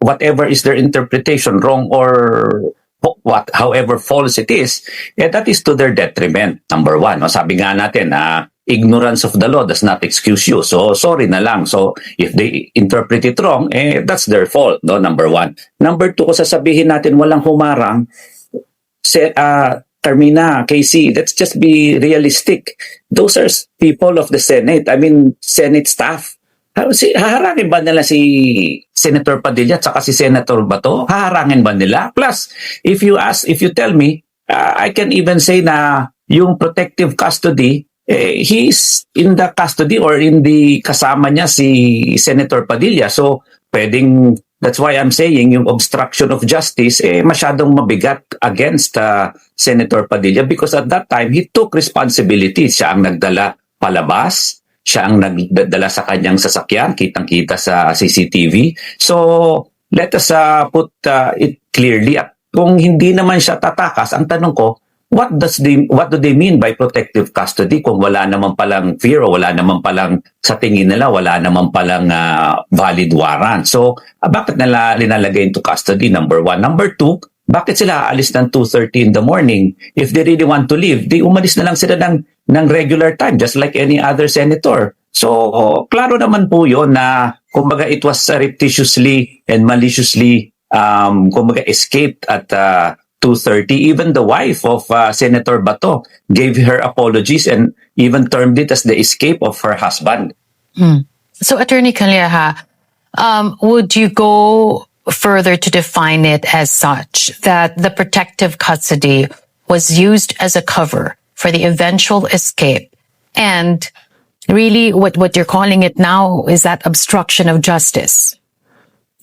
whatever is their interpretation, wrong or however false it is, that is to their detriment. Number one, no? Sabi nga natin, ignorance of the law does not excuse you. So, sorry na lang. So, if they interpret it wrong, that's their fault, no? Number one. Number two, kung sasabihin natin walang humarang, Carmina, Casey, let's just be realistic. Those are people of the Senate. I mean, Senate staff. Haharangin ba nila si Senator Padilla at saka si Senator Bato? Haharangin ba nila? Plus, if you tell me, I can even say na yung protective custody, he's in the custody or in the kasama niya si Senator Padilla. So, pwedeng, that's why I'm saying yung obstruction of justice, masyadong mabigat against Senator Padilla because at that time, he took responsibility. Siya ang nagdala palabas. Siya ang nagdala sa kanyang sasakyan, kitang-kita sa CCTV. So, let us put it clearly. Kung hindi naman siya tatakas, ang tanong ko, what do they mean by protective custody kung wala naman palang fear o wala naman palang, sa tingin nila, wala naman palang valid warrant? So, bakit nila linalagay into custody? Number one. Number two, bakit sila aalis ng 2:30 in the morning? If they really want to leave, di umalis na lang sila ng regular time, just like any other senator. So, klaro naman po yun na, kumbaga, it was surreptitiously and maliciously, kumbaga, escaped at 2:30. Even the wife of Senator Bato gave her apologies and even termed it as the escape of her husband. So, Attorney Calleja, would you go further to define it as such that the protective custody was used as a cover for the eventual escape, and really what you're calling it now is that obstruction of justice?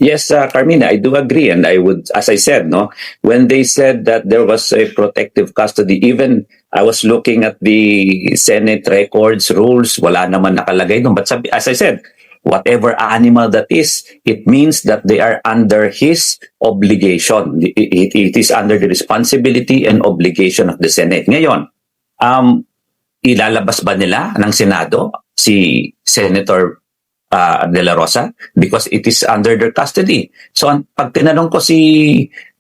Yes, Carmina, I do agree. And I would, as I said, no, when they said that there was a protective custody, even I was looking at the Senate records, rules, wala naman nakalagay doon. But as I said, whatever animal that is, it means that they are under his obligation. It is under the responsibility and obligation of the Senate. Ngayon, ilalabas ba nila ng Senado si Senator De La Rosa because it is under their custody? So, pag tinanong ko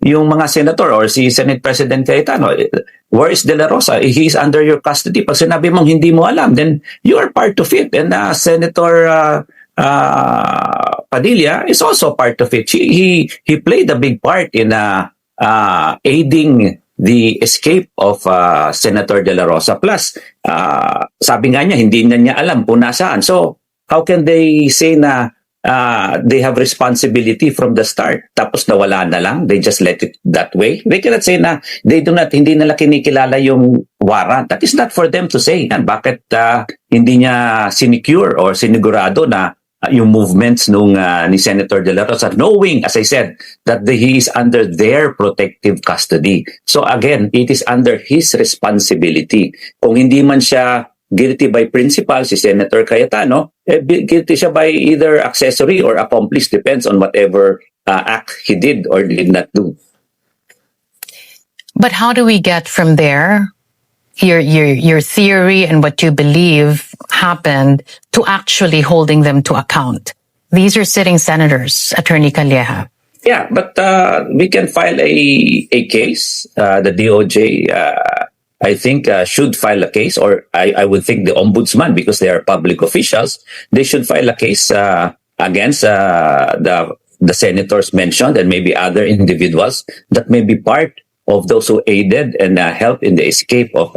yung mga senator or si Senate President Cayetano, where is De La Rosa? He is under your custody. Pag sinabi mong hindi mo alam, then you are part of it. And Senator Padilla is also part of it. He played a big part in aiding the escape of Senator De La Rosa. Plus, sabi nga niya, hindi niya alam kung nasaan. So, how can they say na they have responsibility from the start tapos nawala na lang? They just let it that way? They cannot say na hindi nila kinikilala yung warrant. That is not for them to say. And bakit hindi niya sinecure or sinigurado na yung movements ni Senator De La Rosa, knowing, as I said, that he is under their protective custody. So again, it is under his responsibility. Kung hindi man siya guilty by principle, si Senator Cayetano, guilty siya by either accessory or accomplice, depends on whatever act he did or did not do. But how do we get from there, your theory and what you believe happened, to actually holding them to account? These are sitting senators, Attorney Calleja. Yeah, but we can file a case. The DOJ, I think, should file a case, or I would think the ombudsman, because they are public officials, they should file a case against the senators mentioned and maybe other individuals that may be part of those who aided and helped in the escape of